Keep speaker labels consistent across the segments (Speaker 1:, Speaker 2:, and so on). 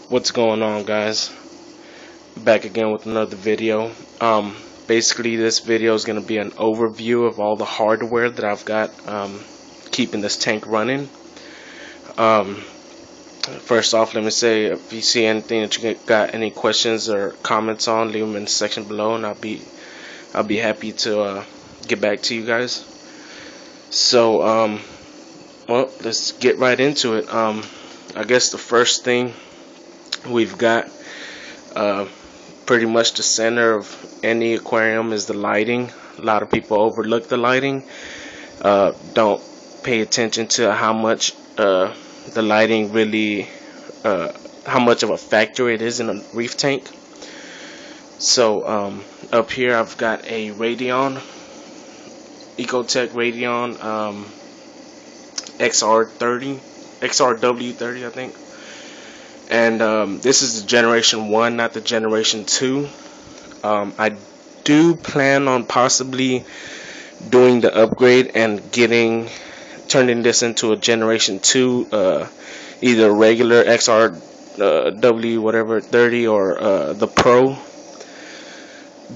Speaker 1: What's going on, guys? Back again with another video. Basically this video is going to be an overview of all the hardware that I've got keeping this tank running. First off, let me say, if you see anything that you got any questions or comments on, leave them in the section below, and I'll be happy to get back to you guys. So well, let's get right into it. I guess the first thing we've got, pretty much the center of any aquarium, is the lighting. A lot of people overlook the lighting, don't pay attention to how much the lighting really, how much of a factor it is in a reef tank. So up here I've got a Radion, Ecotech Radion XRW30, I think. And this is the generation 1, not the generation 2. I do plan on possibly doing the upgrade and turning this into a generation 2, either regular XRW whatever 30 or the Pro.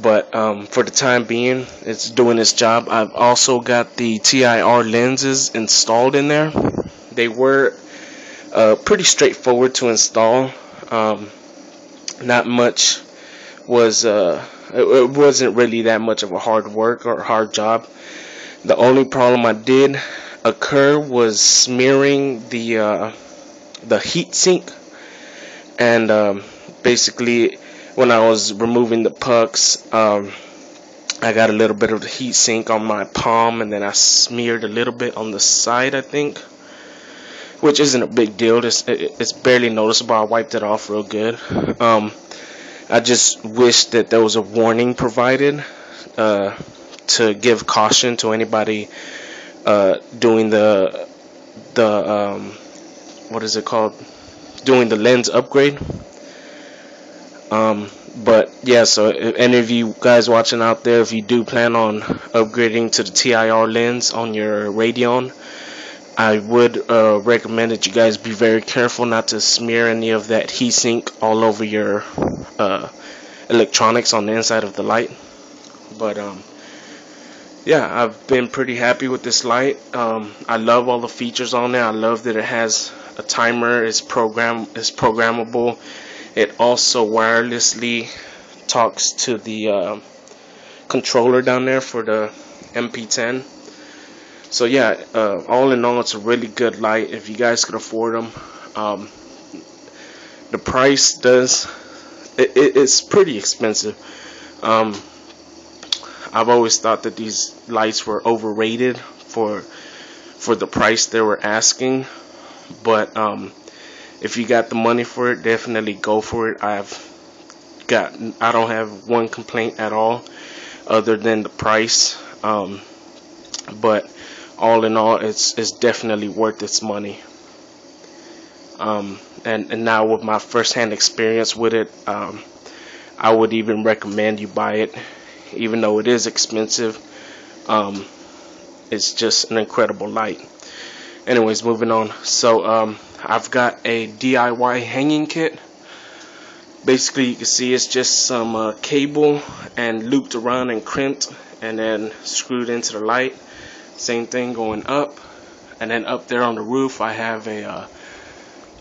Speaker 1: But for the time being, it's doing its job. I've also got the TIR lenses installed in there. They were pretty straightforward to install. Not much was it wasn't really that much of a hard work or hard job. The only problem I did occur was smearing the heat sink, and basically when I was removing the pucks, I got a little bit of the heat sink on my palm, and then I smeared a little bit on the side, I think, which isn't a big deal. It's barely noticeable. I wiped it off real good. I just wish that there was a warning provided to give caution to anybody doing the what is it called? Doing the lens upgrade. But yeah, so if any of you guys watching out there, if you do plan on upgrading to the TIR lens on your Radion, I would recommend that you guys be very careful not to smear any of that heat sink all over your electronics on the inside of the light. But yeah, I've been pretty happy with this light. I love all the features on there. I love that it has a timer. It's programmable. It also wirelessly talks to the controller down there for the MP10. So yeah, all in all, it's a really good light if you guys could afford them. The price it's pretty expensive. I've always thought that these lights were overrated for the price they were asking, but if you got the money for it, definitely go for it. I don't have one complaint at all other than the price, but all in all, it's definitely worth its money. And now with my first-hand experience with it, I would even recommend you buy it, even though it is expensive. It's just an incredible light. Anyways, moving on. So I've got a DIY hanging kit. Basically, you can see it's just some cable and looped around and crimped and then screwed into the light. Same thing going up, and then up there on the roof I have a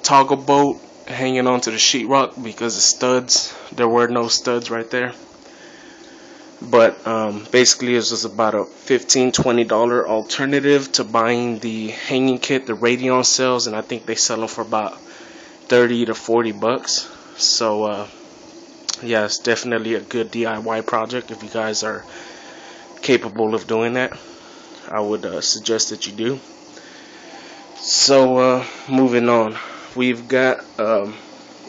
Speaker 1: toggle bolt hanging onto the sheetrock because the studs, there were no studs right there. But basically it's just about a $15–20 alternative to buying the hanging kit the Radion sells, and I think they sell them for about $30 to $40. So yeah, it's definitely a good DIY project if you guys are capable of doing that. I would suggest that you do. So moving on, we've got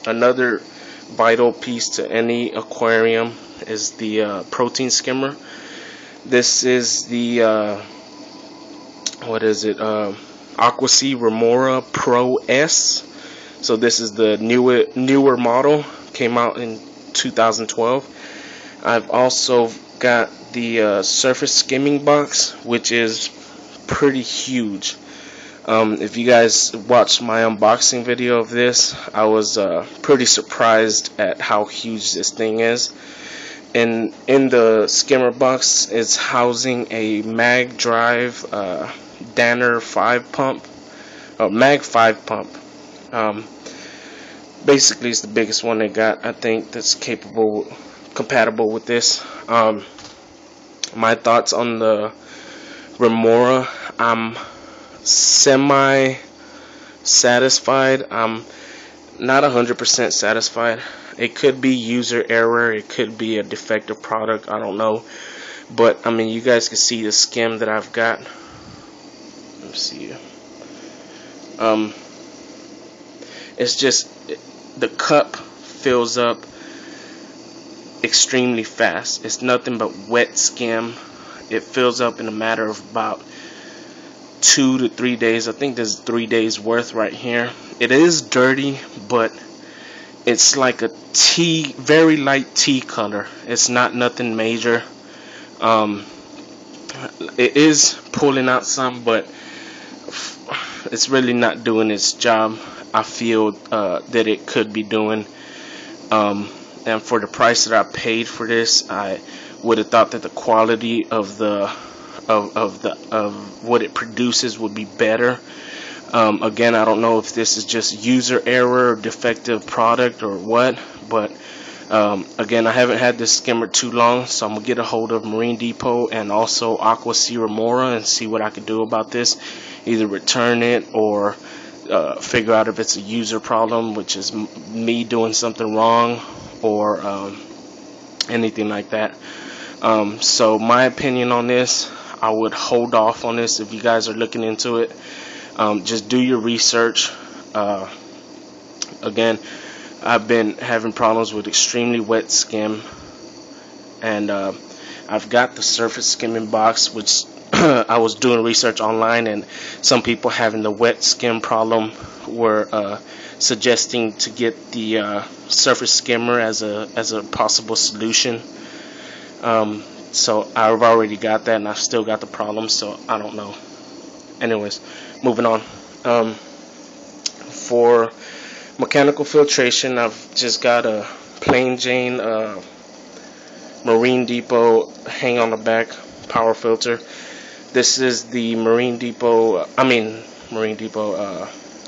Speaker 1: another vital piece to any aquarium is the protein skimmer. This is the what is it, AquaC Remora Pro S. So this is the newer model, came out in 2012. I've also got the surface skimming box, which is pretty huge. If you guys watched my unboxing video of this, I was pretty surprised at how huge this thing is. And in the skimmer box, it's housing a mag drive Danner 5 pump, mag 5 pump. Basically, it's the biggest one they got, I think, that's compatible with this. My thoughts on the Remora: I'm semi satisfied. I'm not 100% satisfied. It could be user error, it could be a defective product, I don't know. But I mean, you guys can see the skim that I've got. Let's see. It's just the cup fills up extremely fast. It's nothing but wet skim. It fills up in a matter of about 2 to 3 days. I think there's 3 days worth right here. It is dirty, but it's like a tea, very light tea color. It's not nothing major. It is pulling out some, but it's really not doing its job. I feel that it could be doing. And for the price that I paid for this, I would have thought that the quality of what it produces would be better. Again, I don't know if this is just user error or defective product or what, but again, I haven't had this skimmer too long, so I'm gonna get a hold of Marine Depot and also AquaC Remora and see what I can do about this. Either return it or figure out if it's a user problem, which is me doing something wrong, or anything like that. So my opinion on this, I would hold off on this if you guys are looking into it. Just do your research. Again, I've been having problems with extremely wet skim, and I've got the surface skimming box, which I was doing research online, and some people having the wet skim problem were suggesting to get the surface skimmer as a possible solution. So I've already got that, and I've still got the problem, so I don't know. Anyways, moving on. For mechanical filtration, I've just got a plain Jane Marine Depot hang on the back power filter. This is the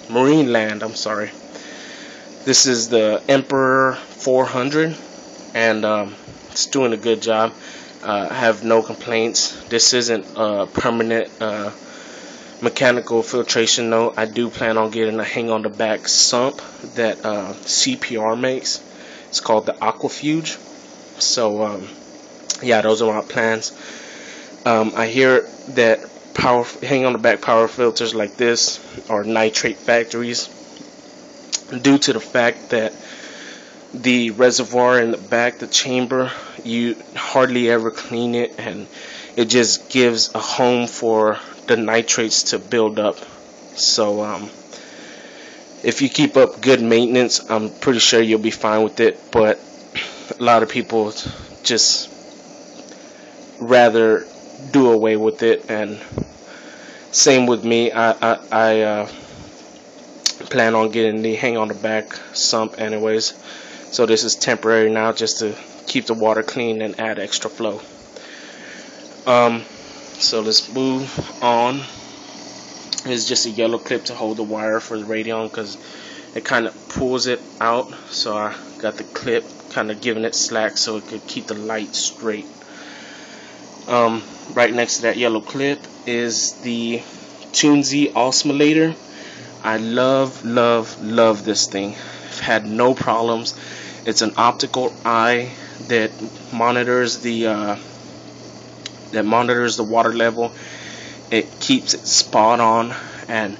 Speaker 1: Marineland, I'm sorry. This is the Emperor 400, and it's doing a good job. I have no complaints. This isn't a permanent mechanical filtration though. I do plan on getting a hang on the back sump that CPR makes. It's called the AquaFuge. So yeah, those are my plans. I hear that hang on the back power filters like this are nitrate factories, due to the fact that the reservoir in the back, the chamber, you hardly ever clean it, and it just gives a home for the nitrates to build up. So if you keep up good maintenance, I'm pretty sure you'll be fine with it. But a lot of people just rather do away with it, and same with me. I plan on getting the hang on the back sump anyways, so this is temporary now, just to keep the water clean and add extra flow. So let's move on. It's just a yellow clip to hold the wire for the Radion, because it kind of pulls it out, so I got the clip kind of giving it slack so it could keep the light straight. Right next to that yellow clip is the Tunze Osmolator. I love this thing. I've had no problems. It's an optical eye that monitors the water level. It keeps it spot on, and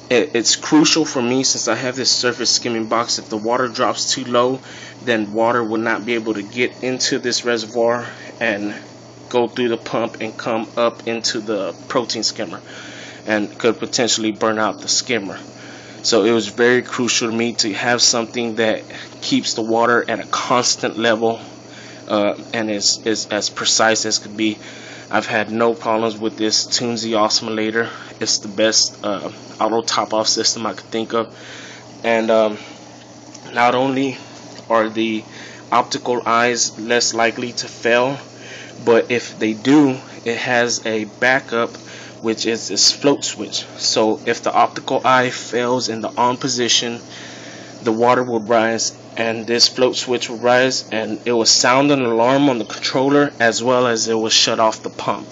Speaker 1: it's crucial for me since I have this surface skimming box. If the water drops too low, then water will not be able to get into this reservoir and go through the pump and come up into the protein skimmer, and could potentially burn out the skimmer. So it was very crucial to me to have something that keeps the water at a constant level and is as precise as could be. I've had no problems with this Tunze Osmolator. It's the best auto top-off system I could think of. And not only are the optical eyes less likely to fail, but if they do, it has a backup, which is this float switch. So if the optical eye fails in the on position, the water will rise and this float switch will rise, and it will sound an alarm on the controller, as well as it will shut off the pump.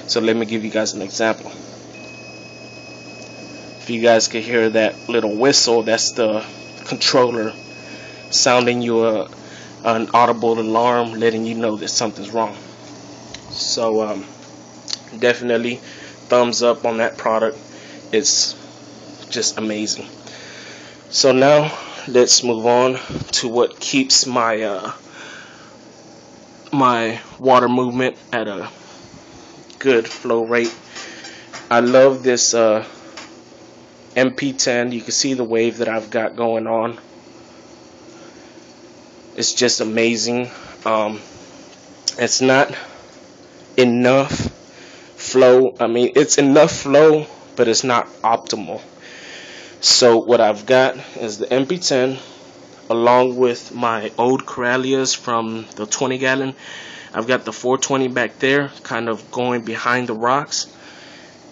Speaker 1: So let me give you guys an example. If you guys can hear that little whistle, that's the controller sounding you an audible alarm, letting you know that something's wrong. So definitely thumbs up on that product. It's just amazing. So now let's move on to what keeps my my water movement at a good flow rate. I love this MP10. You can see the wave that I've got going on. It's just amazing. It's not enough flow. I mean, it's enough flow, but it's not optimal. So what I've got is the MP10 along with my old Koralias from the 20 gallon. I've got the 420 back there, kind of going behind the rocks,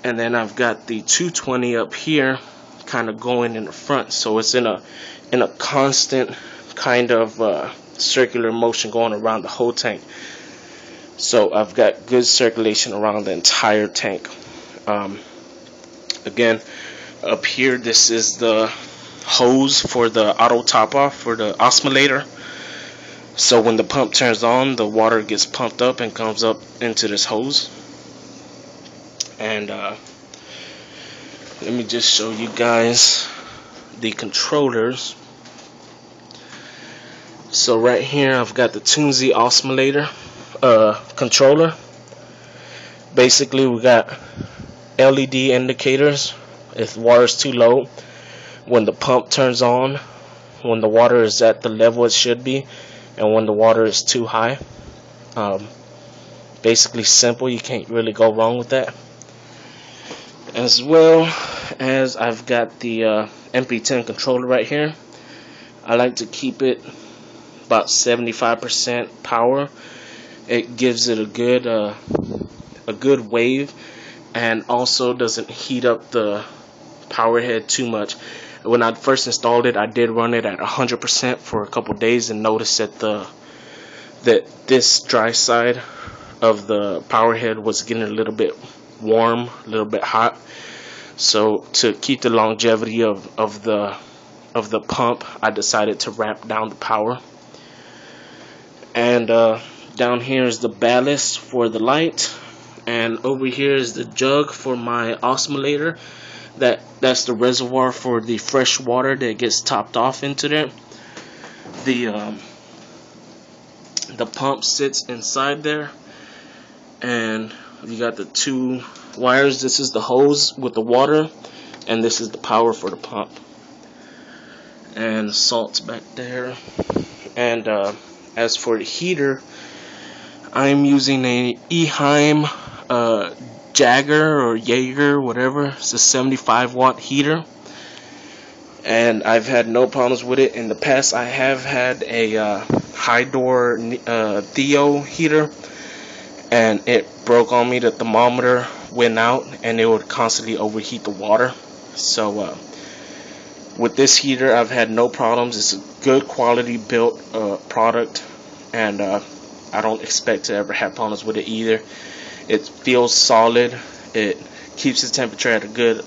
Speaker 1: and then I've got the 220 up here, kind of going in the front. So it's in a constant kind of circular motion going around the whole tank. So I've got good circulation around the entire tank. Again, up here, this is the hose for the auto top off for the Osmolator. So when the pump turns on, the water gets pumped up and comes up into this hose. And let me just show you guys the controllers. So right here I've got the Tunze Osmolator controller. Basically we got LED indicators if the water is too low, when the pump turns on, when the water is at the level it should be, and when the water is too high. Basically simple, you can't really go wrong with that. As well as I've got the MP10 controller right here. I like to keep it about 75% power. It gives it a good wave, and also doesn't heat up the power head too much. When I first installed it, I did run it at 100% for a couple days and noticed that this dry side of the power head was getting a little bit warm, a little bit hot. So to keep the longevity of the pump, I decided to ramp down the power. And down here is the ballast for the light, and over here is the jug for my Osmolator. That's the reservoir for the fresh water that gets topped off into there. The pump sits inside there, and you got the two wires. This is the hose with the water, and this is the power for the pump. And salt's back there. And as for the heater, I'm using a Ehiem Jager or Jager, whatever. It's a 75 watt heater, and I've had no problems with it. In the past, I have had a high door Theo heater, and it broke on me. The thermometer went out, and it would constantly overheat the water. So with this heater, I've had no problems. It's a good quality built product, and I don't expect to ever have problems with it either. It feels solid. It keeps the temperature at a good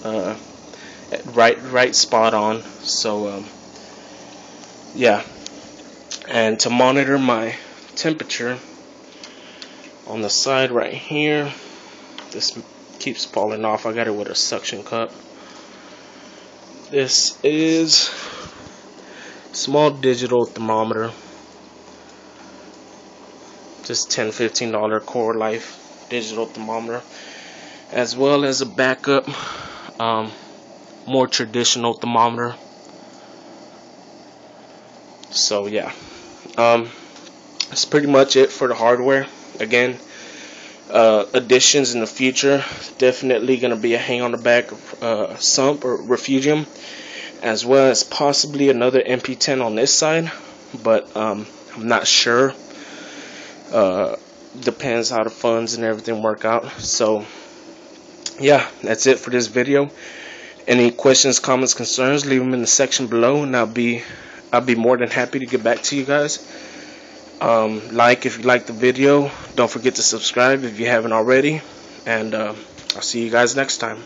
Speaker 1: right spot on. So yeah. And to monitor my temperature, on the side right here, this keeps falling off. I got it with a suction cup. This is small digital thermometer, just $10-15 Core Life digital thermometer, as well as a backup more traditional thermometer. So yeah, that's pretty much it for the hardware. Again, additions in the future. Definitely going to be a hang on the back sump or refugium, as well as possibly another MP10 on this side, but I'm not sure. Depends how the funds and everything work out. So yeah, that's it for this video. Any questions, comments, concerns, leave them in the section below, and I'll be more than happy to get back to you guys. Like if you like the video, don't forget to subscribe if you haven't already, and I'll see you guys next time.